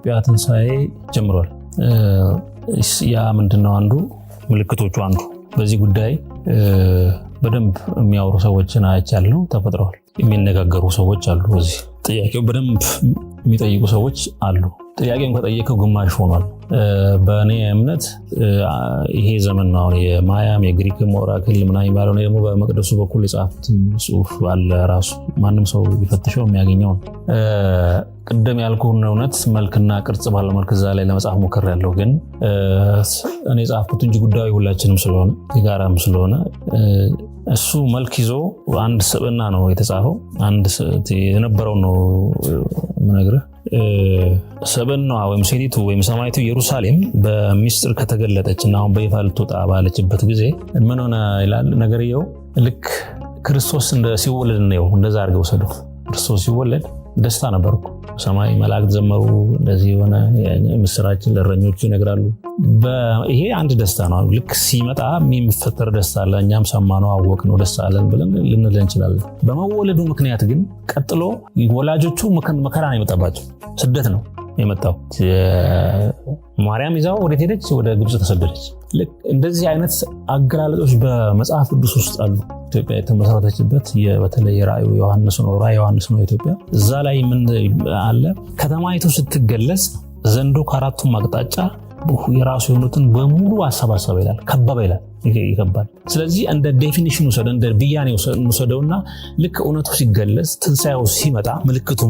የኢትዮጵያ ትንሣኤ ጀምሯል። ያ ምንድነው አንዱ ምልክቶቹ አንዱ በዚህ ጉዳይ በደንብ የሚያወሩ ሰዎችን አይቻለሁ። ተፈጥረዋል የሚነጋገሩ ሰዎች አሉ። በዚህ ጥያቄው በደንብ የሚጠይቁ ሰዎች አሉ። ጥያቄውን ከጠየቀው ግማሽ ሆኗል። በእኔ እምነት ይሄ ዘመን ነው የማያም የግሪክም ኦራክል ምናምን የሚባለው ነው። ደግሞ በመቅደሱ በኩል የጻፉት ጽሑፍ አለ ራሱ ማንም ሰው ቢፈትሸው የሚያገኘው ነው። ቅድም ያልኩህን እውነት መልክና ቅርጽ ባለው መልክ እዛ ላይ ለመጻፍ ሞክሬያለሁ። ግን እኔ ጻፍኩት እንጂ ጉዳዩ ሁላችንም ስለሆነ የጋራም ስለሆነ እሱ መልክ ይዞ አንድ ስብዕና ነው የተጻፈው። አንድ የነበረው ነው ምነግርህ። ሰበናዋ ወይም ሴቲቱ ወይም ሰማይቱ ኢየሩሳሌም በሚስጥር ከተገለጠች እና አሁን በይፋ ልትወጣ ባለችበት ጊዜ ምን ሆነ ይላል ነገርየው። ልክ ክርስቶስ ሲወለድ ነው እንደዛ አድርገው ወሰዱ። ክርስቶስ ሲወለድ ደስታ ነበርኩ። ሰማይ መላእክት ዘመሩ። እንደዚህ የሆነ ምስራችን ለእረኞቹ ይነግራሉ። ይሄ አንድ ደስታ ነው። ልክ ሲመጣ የሚፈጠር ደስታ አለ። እኛም ሰማነው አወቅነው ደስ አለን ብለን ልንል እንችላለን። በመወለዱ ምክንያት ግን ቀጥሎ ወላጆቹ መከራ ነው የመጣባቸው። ስደት ነው የመጣው። ማርያም ይዛው ወዴት ሄደች? ወደ ግብጽ ተሰደደች። ልክ እንደዚህ አይነት አገላለጦች በመጽሐፍ ቅዱስ ውስጥ አሉ። ኢትዮጵያ የተመሰረተችበት በተለይ ራእዩ ዮሐንስ ነው። ራእዩ ዮሐንስ ነው ኢትዮጵያ። እዛ ላይ ምን አለ? ከተማይቱ ስትገለጽ ዘንዶ ከአራቱም አቅጣጫ የራሱ የሆኑትን በሙሉ አሰባሰበ ይላል። ከበበ ይላል። ይከባል። ስለዚህ እንደ ዴፊኒሽን ወሰደ እንደ ብያኔ ወሰደውና ልክ እውነቱ ሲገለጽ ትንሣኤው ሲመጣ ምልክቱ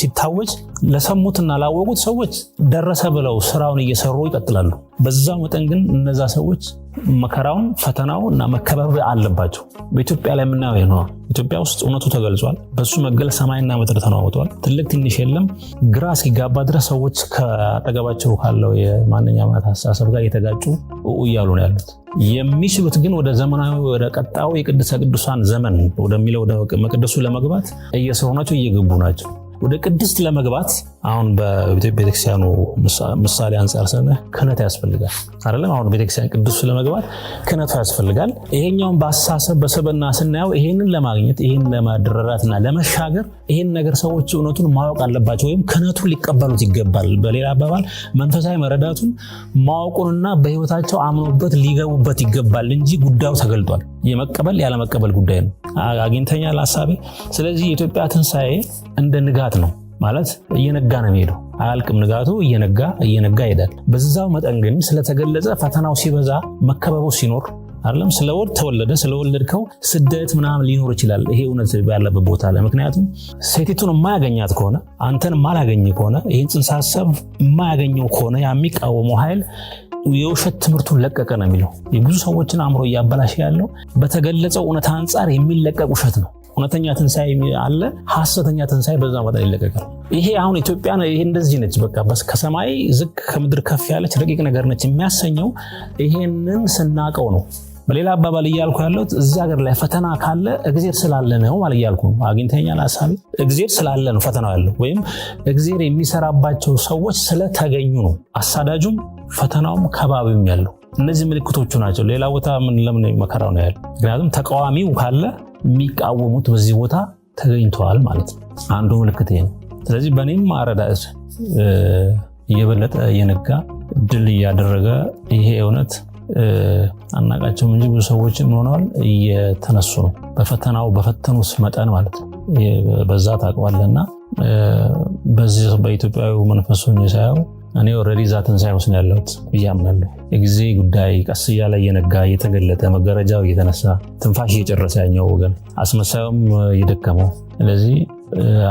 ሲታወጅ ለሰሙትና ላወቁት ሰዎች ደረሰ ብለው ስራውን እየሰሩ ይቀጥላሉ። በዛው መጠን ግን እነዛ ሰዎች መከራውን ፈተናው እና መከበብ አለባቸው። በኢትዮጵያ ላይ የምናየው ነው። ኢትዮጵያ ውስጥ እውነቱ ተገልጿል። በሱ መገለጽ ሰማይና ምድር ተናውጧል። ትልቅ ትንሽ የለም። ግራ እስኪጋባ ድረስ ሰዎች ከአጠገባቸው ካለው የማንኛውም አስተሳሰብ ጋር እየተጋጩ እያሉ ነው ያሉት። የሚችሉት ግን ወደ ዘመናዊ ወደ ቀጣዩ የቅድስተ ቅዱሳን ዘመን ወደሚለው ወደ መቅደሱ ለመግባት እየሰሩ ናቸው፣ እየገቡ ናቸው። ወደ ቅድስት ለመግባት አሁን በኢትዮጵያ ቤተክርስቲያኑ ምሳሌ አንፃር ሰነህ ክህነት ያስፈልጋል አይደለም? አሁን ቤተክርስቲያን ቅዱስ ለመግባት ክህነቱ ያስፈልጋል። ይሄኛውን በአስተሳሰብ በሰበና ስናየው ይሄንን ለማግኘት ይሄን ለማድረራትና ለመሻገር ይሄን ነገር ሰዎች እውነቱን ማወቅ አለባቸው፣ ወይም ክህነቱን ሊቀበሉት ይገባል። በሌላ አባባል መንፈሳዊ መረዳቱን ማወቁንና በህይወታቸው አምኖበት ሊገቡበት ይገባል እንጂ ጉዳዩ ተገልጧል። የመቀበል ያለመቀበል ጉዳይ ነው። አግኝተኛል ሐሳቤ። ስለዚህ የኢትዮጵያ ትንሣኤ እንደ ንጋት ነው ማለት እየነጋ ነው የሚሄደው። አያልቅም። ንጋቱ እየነጋ ይሄዳል። በዛው መጠን ግን ስለተገለጸ ፈተናው ሲበዛ መከበቡ ሲኖር አይደለም ስለወልድ ተወለደ ስለወለድከው ስደት ምናምን ሊኖር ይችላል። ይሄ እውነት ያለበት ቦታ ላይ ምክንያቱም ሴቲቱን የማያገኛት ከሆነ አንተን ማላገኝ ከሆነ ይሄን ጽንሰ ሐሳብ የማያገኘው ከሆነ የሚቃወመው ኃይል የውሸት ትምህርቱን ለቀቀ ነው የሚለው። የብዙ ሰዎችን አእምሮ እያበላሸ ያለው በተገለጸው እውነት አንጻር የሚለቀቅ ውሸት ነው። እውነተኛ ትንሣኤ አለ፣ ሐሰተኛ ትንሣኤ በዛ መጠን ይለቀቃል። ይሄ አሁን ኢትዮጵያ ይሄ እንደዚህ ነች። በቃ ከሰማይ ዝቅ ከምድር ከፍ ያለች ረቂቅ ነገር ነች የሚያሰኘው ይሄንን ስናቀው ነው። በሌላ አባባል እያልኩ ያለሁት እዚህ ሀገር ላይ ፈተና ካለ እግዚአብሔር ስላለ ነው ማለት እያልኩ ነው። አግኝተኛል ሐሳቤ። እግዚአብሔር ስላለ ነው ፈተናው ያለው፣ ወይም እግዚአብሔር የሚሰራባቸው ሰዎች ስለተገኙ ነው አሳዳጁም ፈተናውም ከባቢውም ያለው። እነዚህ ምልክቶቹ ናቸው። ሌላ ቦታ ለምን መከራው ነው ያለው? ምክንያቱም ተቃዋሚው ካለ የሚቃወሙት በዚህ ቦታ ተገኝተዋል ማለት ነው። አንዱ ምልክት ይሄ ነው። ስለዚህ በእኔም አረዳድ እየበለጠ እየነጋ ድል እያደረገ ይሄ እውነት አናቃቸውም እንጂ ብዙ ሰዎች ምን ሆነዋል? እየተነሱ ነው። በፈተኑት መጠን ማለት ነው። በዛ ታውቀዋለና በዚህ በኢትዮጵያዊ መንፈስ ሆኜ ሳየው እኔ ኦልሬዲ ዛትን ሳይሆን ያለሁት ብያምናለሁ። የጊዜ ጉዳይ ቀስ እያለ እየነጋ እየተገለጠ መጋረጃው እየተነሳ ትንፋሽ እየጨረሰ ያኛው ወገን አስመሳዩም እየደከመው። ስለዚህ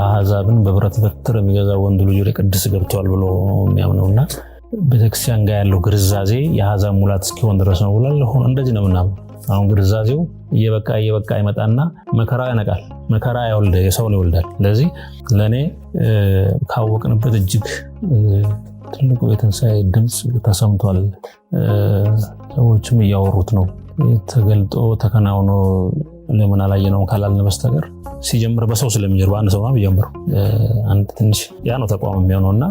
አሕዛብን በብረት በትር የሚገዛ ወንድ ልጅ ወደ ቅድስ ገብቷል ብሎ የሚያምነውና ቤተክርስቲያን ጋር ያለው ግርዛዜ የአሕዛብ ሙላት እስኪሆን ድረስ ነው ብሏል። እንደዚህ ነው ምናምን። አሁን ግርዛዜው እየበቃ ይመጣና መከራ ያነቃል። መከራ የሰውን ይወልዳል። ስለዚህ ለእኔ ካወቅንበት እጅግ ትልቁ የትንሣኤ ድምፅ ተሰምቷል። ሰዎችም እያወሩት ነው። ተገልጦ ተከናውኖ ለምን አላየነውም ካላልን በስተቀር ሲጀምር በሰው ስለሚጀምር በአንድ ሰው ነው የሚጀምረው። አንድ ትንሽ ያ ነው ተቋም የሚሆነውና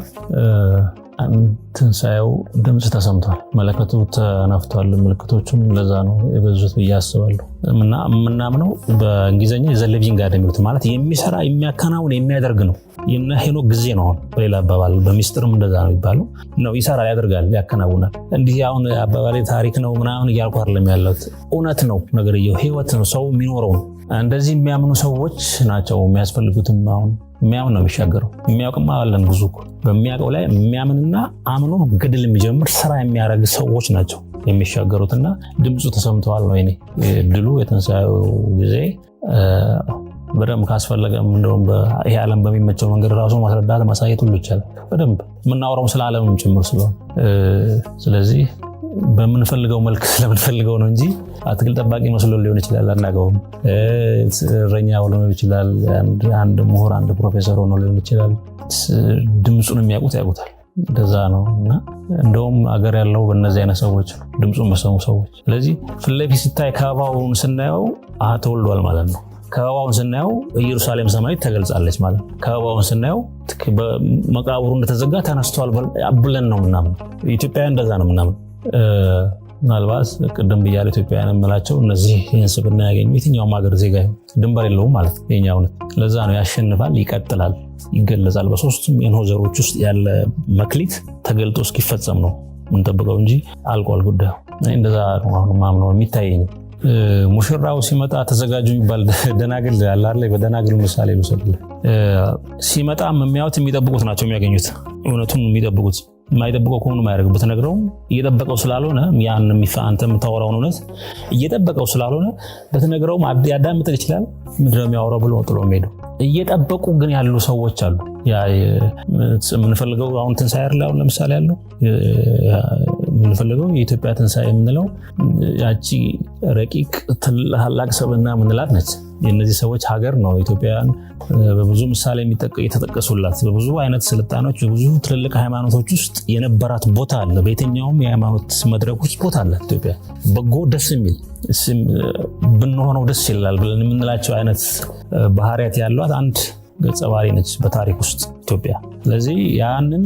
ትንሣኤው ድምፅ ተሰምቷል፣ መለከቱ ተነፍቷል። ምልክቶቹም ለዛ ነው የበዙት ብዬ አስባለሁ። እና የምናምነው በእንግሊዝኛ ዘ ሊቪንግ ጋድ የሚሉት ማለት የሚሰራ የሚያከናውን የሚያደርግ ነው። የነ ሄኖክ ጊዜ ነው። በሌላ አባባል በሚስጥርም እንደዛ ነው የሚባለው ነው። ይሰራል፣ ያደርጋል፣ ያከናውናል። እንዲህ አሁን አባባሌ ታሪክ ነው ምናምን እያልኩ አይደለም ያለሁት። እውነት ነው፣ ነገርየው ህይወት ነው፣ ሰው የሚኖረው ነው። እንደዚህ የሚያምኑ ሰዎች ናቸው የሚያስፈልጉትም። አሁን የሚያምን ነው የሚሻገረው። የሚያውቅማ አለን ብዙ እኮ። በሚያውቀው ላይ የሚያምንና አምኖ ገድል የሚጀምር ስራ የሚያደርግ ሰዎች ናቸው የሚሻገሩትና ድምፁ ተሰምተዋል ነው የኔ ድሉ። የትንሣኤው ጊዜ በደንብ ካስፈለገም እንደውም ይሄ ዓለም በሚመቸው መንገድ ራሱ ማስረዳት ማሳየት ሁሉ ይቻላል። በደንብ የምናወራው ስለ ዓለምም ጭምር ስለሆነ ስለዚህ በምንፈልገው መልክ ስለምንፈልገው ነው እንጂ አትክልት ጠባቂ መስሎ ሊሆን ይችላል፣ አናውቀውም። እረኛ ሆኖ ሊሆን ይችላል፣ አንድ ምሁር አንድ ፕሮፌሰር ሆኖ ሊሆን ይችላል። ድምፁን የሚያውቁት ያውቁታል። እንደዛ ነው። እና እንደውም አገር ያለው በእነዚህ አይነት ሰዎች ነው፣ ድምፁን በሰሙ ሰዎች። ስለዚህ ፊት ለፊት ሲታይ ከበባውን ስናየው ተወልዷል ማለት ነው። ከበባውን ስናየው ኢየሩሳሌም ሰማያዊት ተገልጻለች ማለት ነው። ከበባውን ስናየው መቃብሩ እንደተዘጋ ተነስቷል ብለን ነው ምናምን። ኢትዮጵያውያን እንደዛ ነው ምናምን። ምናልባት ቅድም ብያለሁ ኢትዮጵያውያን የምላቸው እነዚህ ይህን ስብዕና ያገኙ የትኛውም ሀገር ዜጋ ድንበር የለውም ማለት ነው የኛ እውነት። ለዛ ነው ያሸንፋል፣ ይቀጥላል፣ ይገለጻል። በሶስቱም የኖህ ዘሮች ውስጥ ያለ መክሊት ተገልጦ እስኪፈጸም ነው የምንጠብቀው እንጂ አልቋል ጉዳዩ። እንደዛ ነው አሁን ማምነው የሚታየኝ። ሙሽራው ሲመጣ ተዘጋጁ የሚባል ደናግል አለ አይደል? በደናግል ምሳሌ ልውሰድልህ። ሲመጣም የሚያዩት የሚጠብቁት ናቸው የሚያገኙት። እውነቱን የሚጠብቁት የማይጠብቀው ከሆኑ ማያደርግ በተነግረውም እየጠበቀው ስላልሆነ ያን አንተ የምታወራውን እውነት እየጠበቀው ስላልሆነ በተነግረውም ያዳምጥ ይችላል። ምንድነው የሚያወራው ብሎ ጥሎ የሚሄደው። እየጠበቁ ግን ያሉ ሰዎች አሉ። የምንፈልገው አሁን ትንሣኤ አይደል? አሁን ለምሳሌ ያለው የምንፈልገው የኢትዮጵያ ትንሣኤ የምንለው ያቺ ረቂቅ ታላቅ ሰብዕና የምንላት ነች። የእነዚህ ሰዎች ሀገር ነው። ኢትዮጵያውያን በብዙ ምሳሌ የተጠቀሱላት በብዙ አይነት ስልጣኖች በብዙ ትልልቅ ሃይማኖቶች ውስጥ የነበራት ቦታ አለ። በየትኛውም የሃይማኖት መድረኮች ቦታ አለ። ኢትዮጵያ በጎ ደስ የሚል ብንሆነው ደስ ይላል ብለን የምንላቸው አይነት ባህሪያት ያሏት አንድ ገጸ ባህሪ ነች በታሪክ ውስጥ ኢትዮጵያ። ስለዚህ ያንን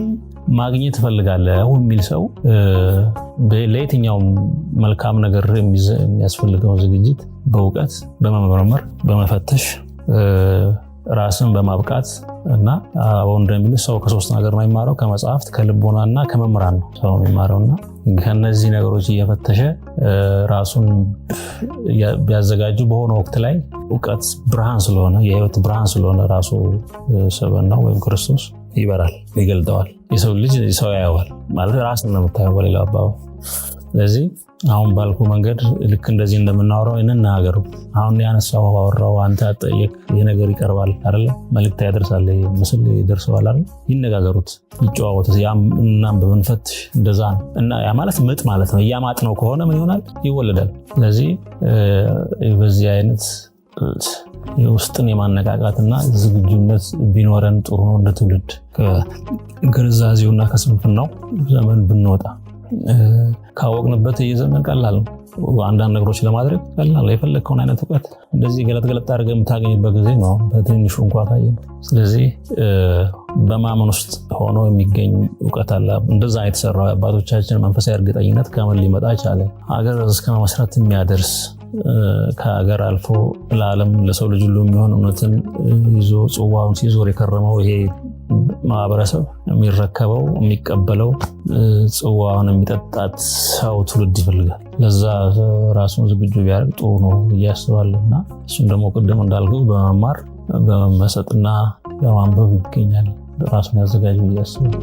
ማግኘት እፈልጋለሁ የሚል ሰው ለየትኛውም መልካም ነገር የሚያስፈልገው ዝግጅት በእውቀት በመመርመር በመፈተሽ ራስን በማብቃት እና አሁን እንደሚል ሰው ከሶስት ነገር ነው የሚማረው፣ ከመጽሐፍት ከልቦናና ከመምህራን ነው ሰው የሚማረውና ከነዚህ ነገሮች እየፈተሸ ራሱን ቢያዘጋጁ በሆነ ወቅት ላይ እውቀት ብርሃን ስለሆነ የህይወት ብርሃን ስለሆነ ራሱ ሰበናው ወይም ክርስቶስ ይበራል፣ ይገልጠዋል። የሰው ልጅ ሰው ያየዋል ማለት ራስን ነው የምታየው በሌላ አባባል። ስለዚህ አሁን ባልኩ መንገድ ልክ እንደዚህ እንደምናወራው እንናገሩ። አሁን ያነሳው አወራው አንተ አጠየቅ የነገር ይቀርባል አይደል? መልእክት ያደርሳል፣ ምስል ይደርሰዋል አይደል? ይነጋገሩት፣ ይጨዋወቱት። ያም በመንፈትሽ እንደዛ ነው። እና ያ ማለት ምጥ ማለት ነው። ያማጥ ነው ከሆነ ምን ይሆናል? ይወለዳል። ስለዚህ በዚህ አይነት የውስጥን የማነቃቃትና ዝግጁነት ቢኖረን ጥሩ ነው። እንደ ትውልድ ከግርዛዜውና ከስንፍናው ዘመን ብንወጣ ካወቅንበት የዘመን ቀላል ነው። አንዳንድ ነገሮች ለማድረግ ቀላል፣ የፈለግከውን አይነት እውቀት እንደዚህ ገለጥ አድርገህ የምታገኝበት ጊዜ ነው በትንሹ እንኳን ካየ ነው። ስለዚህ በማመን ውስጥ ሆኖ የሚገኝ እውቀት አለ። እንደዛ የተሰራው አባቶቻችን መንፈሳዊ እርግጠኝነት ከምን ሊመጣ ቻለ? ሀገር እስከ መመስረት የሚያደርስ ከሀገር አልፎ ለዓለም ለሰው ልጅ ሁሉ የሚሆን እውነትን ይዞ ጽዋውን ሲዞር የከረመው ይሄ ማህበረሰብ የሚረከበው የሚቀበለው ጽዋውን የሚጠጣት ሰው ትውልድ ይፈልጋል። ለዛ ራሱን ዝግጁ ቢያደርግ ጥሩ ነው እያስባለሁ። እና እሱም ደግሞ ቅድም እንዳልኩት በመማር በመመሰጥና በማንበብ ይገኛል። ራሱን ያዘጋጅ እያስባለሁ።